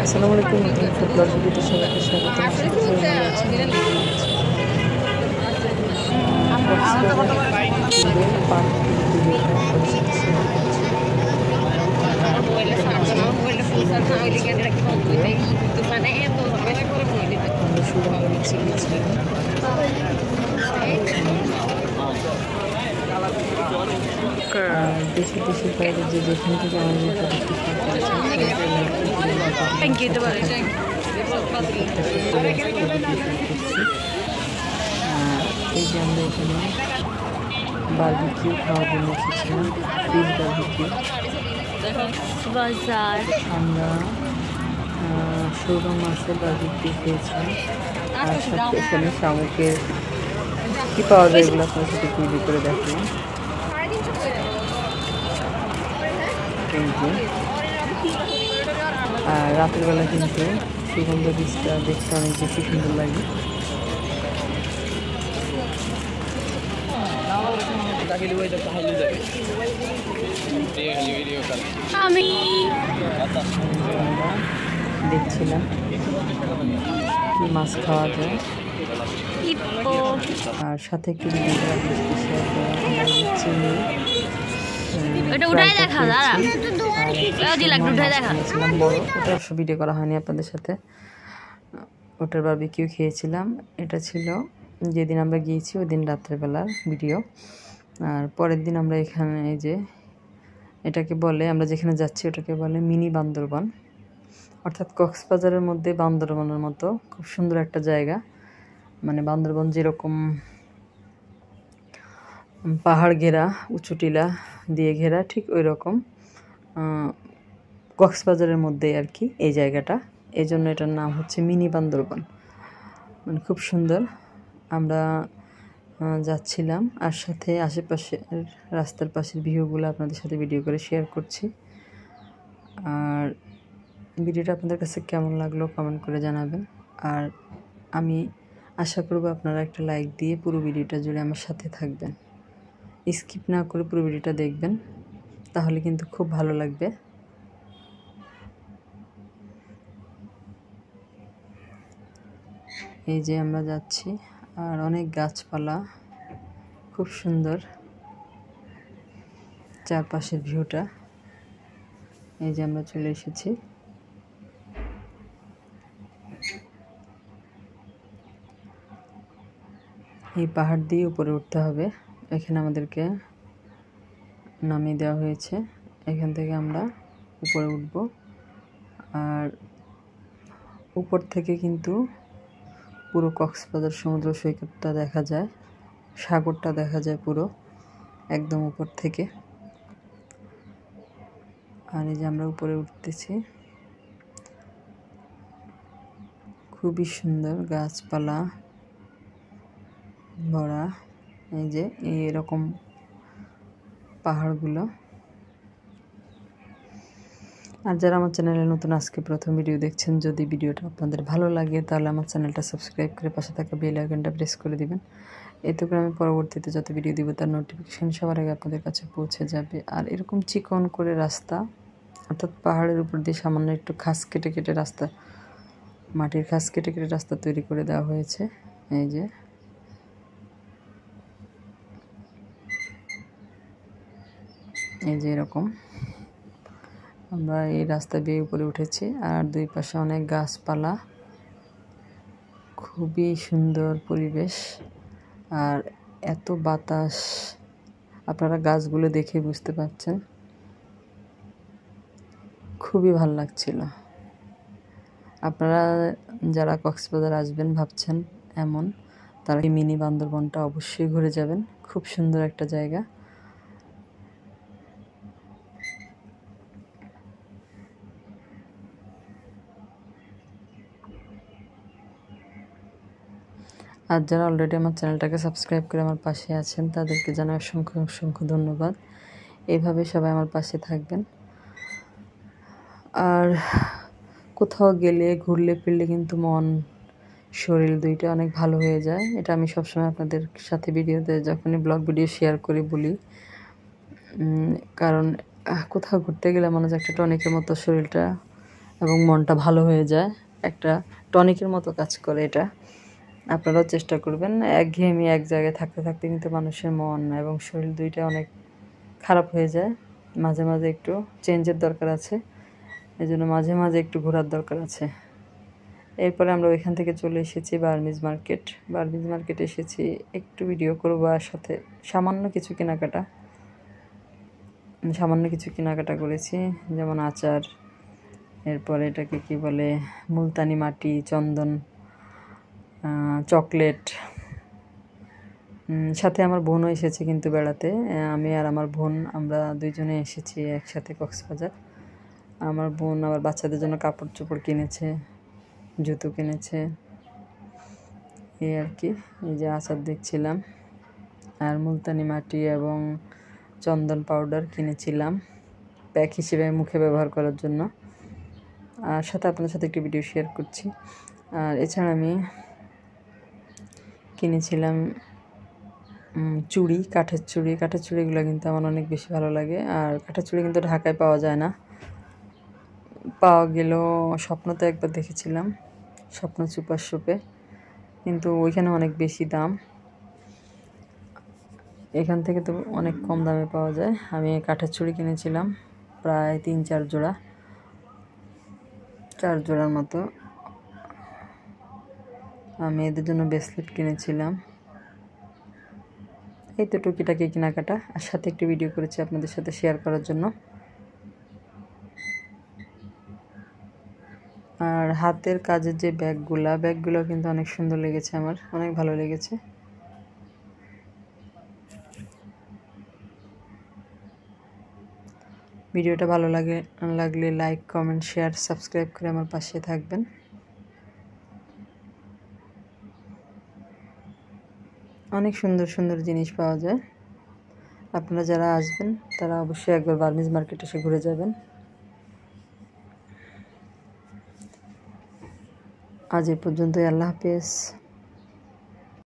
আসসালামু আলাইকুম, নতুন একটা ব্লগ ভিডিওতে সবাইকে স্বাগত। দেশে দেশের বাইরে যে যেখান থেকে আমাদের এই যে আমরা এখানে বারবিকিউ খাওয়ার জন্য এসেছিলাম, ফিশ বারবিকিউ। আমরা সৌরভ মাছের বারবিকিউ খেয়েছিলাম, আর সাথে এখানে শামুকের কী পাওয়া যায় এগুলো আপনার সাথে তৈরি করে দেখলাম। আর রাতের বেলা কিন্তু সুগন্ধ বীজটা দেখতে অনেক বেশি সুন্দর লাগে। আমি দেখছিলাম কি মাছ খাওয়া যায়, আর সাথে একটু ভিডিও করা হয়নি আপনাদের সাথে। ওটার বারবিকিউ খেয়েছিলাম। এটা ছিল যেদিন আমরা গিয়েছি ওই দিন রাত্রেবেলার ভিডিও। আর পরের দিন আমরা এখানে এই যে এটাকে বলে, আমরা যেখানে যাচ্ছি ওটাকে বলে মিনি বান্দরবান, অর্থাৎ কক্সবাজারের মধ্যে বান্দরবানের মতো খুব সুন্দর একটা জায়গা। মানে বান্দরবান যেরকম পাহাড় ঘেরা, উঁচু টিলা দিয়ে ঘেরা, ঠিক ওই রকম কক্সবাজারের মধ্যে আর কি এই জায়গাটা। এই জন্য এটার নাম হচ্ছে মিনি বান্দরবান। মানে খুব সুন্দর। আমরা যাচ্ছিলাম, আর সাথে আশেপাশের রাস্তার পাশের ভিউগুলো আপনাদের সাথে ভিডিও করে শেয়ার করছি। আর ভিডিওটা আপনাদের কাছে কেমন লাগলো কমেন্ট করে জানাবেন। আর আমি আশা করব আপনারা একটা লাইক দিয়ে পুরো ভিডিওটা জুড়ে আমার সাথে থাকবেন, স্কিপ না করে পুরো ভিডিওটা দেখবেন, তাহলে কিন্তু খুব ভালো লাগবে। এই যে আমরা যাচ্ছি, আর অনেক গাছপালা, খুব সুন্দর চারপাশের ভিউটা। এই যে আমরা চলে এসেছি। এই পাহাড় দিয়ে উপরে উঠতে হবে, এখানে আমাদেরকে নামিয়ে দেওয়া হয়েছে। এখান থেকে আমরা উপরে উঠব, আর উপর থেকে কিন্তু পুরো কক্সবাজার সমুদ্র সৈকতটা দেখা যায়, সাগরটা দেখা যায় পুরো একদম উপর থেকে। আর এই যে আমরা উপরে উঠতেছি, খুবই সুন্দর গাছপালা ভরা। এই যে এরকম পাহাড়গুলো। আর যারা আমার চ্যানেলে নতুন আজকে প্রথম ভিডিও দেখছেন, যদি ভিডিওটা আপনাদের ভালো লাগে তাহলে আমার চ্যানেলটা সাবস্ক্রাইব করে পাশে থাকা বেল আইকনটা প্রেস করে দিবেন। এতে করে আমি পরবর্তীতে যত ভিডিও দিব তার নোটিফিকেশান সবার আগে আপনাদের কাছে পৌঁছে যাবে। আর এরকম চিকন করে রাস্তা, অর্থাৎ পাহাড়ের উপর দিয়ে সামান্য একটু খাস কেটে কেটে রাস্তা, মাটির খাস কেটে কেটে রাস্তা তৈরি করে দেওয়া হয়েছে। এই যে এরকম আমরা এই রাস্তা দিয়ে উপরে উঠেছি। আর দুই পাশে অনেক গাছপালা, খুবই সুন্দর পরিবেশ। আর এত বাতাস, আপনারা গাছগুলো দেখে বুঝতে পারছেন, খুবই ভালো লাগছিল। আপনারা যারা কক্সবাজার আসবেন ভাবছেন এমন, তারা এই মিনি বান্দরবনটা অবশ্যই ঘুরে যাবেন, খুব সুন্দর একটা জায়গা। আর যারা অলরেডি আমার চ্যানেলটাকে সাবস্ক্রাইব করে আমার পাশে আছেন তাদেরকে জানাই অসংখ্য অসংখ্য ধন্যবাদ। এইভাবে সবাই আমার পাশে থাকবেন। আর কোথাও গেলে ঘুরলে ফিরলে কিন্তু মন শরীর দুইটা অনেক ভালো হয়ে যায়। এটা আমি সবসময় আপনাদের সাথে ভিডিওতে যখনই ব্লগ ভিডিও শেয়ার করে বলি, কারণ কোথাও ঘুরতে গেলে মানুষ একটা টনিকের মতো শরীরটা এবং মনটা ভালো হয়ে যায়। একটা টনিকের মতো কাজ করে এটা। আপনারাও চেষ্টা করবেন। একঘেয়েমি এক জায়গায় থাকতে থাকতে কিন্তু মানুষের মন এবং শরীর দুইটা অনেক খারাপ হয়ে যায়। মাঝে মাঝে একটু চেঞ্জের দরকার আছে, এই জন্য মাঝে মাঝে একটু ঘোরার দরকার আছে। এরপরে আমরা ওইখান থেকে চলে এসেছি বার্মিজ মার্কেট। বার্মিজ মার্কেটে এসেছি একটু ভিডিও করবো, আর সাথে সামান্য কিছু কেনাকাটা করেছি, যেমন আচার, এরপরে এটাকে কি বলে, মুলতানি মাটি, চন্দন, চকলেট। সাথে আমার বোনও এসেছে কিন্তু বেড়াতে। আমি আর আমার বোন আমরা দুইজনে এসেছি একসাথে কক্সবাজার। আমার বোন আবার বাচ্চাদের জন্য কাপড় চোপড় কিনেছে, জুতো কিনেছে, এই আর কি। এই যে আচার দেখছিলাম, আর মুলতানি মাটি এবং চন্দন পাউডার কিনেছিলাম প্যাক হিসেবে মুখে ব্যবহার করার জন্য। আর সাথে আপনাদের সাথে একটি ভিডিও শেয়ার করছি। আর এছাড়া আমি কিনেছিলাম চুড়ি, কাঠের চুড়িগুলো কিন্তু আমার অনেক বেশি ভালো লাগে। আর কাঠের চুড়ি কিন্তু ঢাকায় পাওয়া যায় না, পাওয়া গেলেও স্বপ্নতে একবার দেখেছিলাম, স্বপ্ন সুপার শপে, কিন্তু ওইখানে অনেক বেশি দাম। এখান থেকে তো অনেক কম দামে পাওয়া যায়। আমি কাঠের চুড়ি কিনেছিলাম প্রায় 3-4 জোড়া, 4 জোড়ার মতো। আমি এদের জন্য ব্রেসলেট কিনেছিলাম। এই তো টুকিটাকি কেনাকাটা, আর সাথে একটি ভিডিও করেছি আপনাদের সাথে শেয়ার করার জন্য। আর হাতের কাজের যে ব্যাগগুলো কিন্তু অনেক সুন্দর লেগেছে, আমার অনেক ভালো লেগেছে। ভিডিওটা ভালো লাগলে লাইক, কমেন্ট, শেয়ার, সাবস্ক্রাইব করে আমার পাশে থাকবেন। অনেক সুন্দর সুন্দর জিনিস পাওয়া যায়। আপনারা যারা আসবেন তারা অবশ্যই একবার বার্মিজ মার্কেট এসে ঘুরে যাবেন। আজ এ পর্যন্তই। আল্লাহ হাফেজ।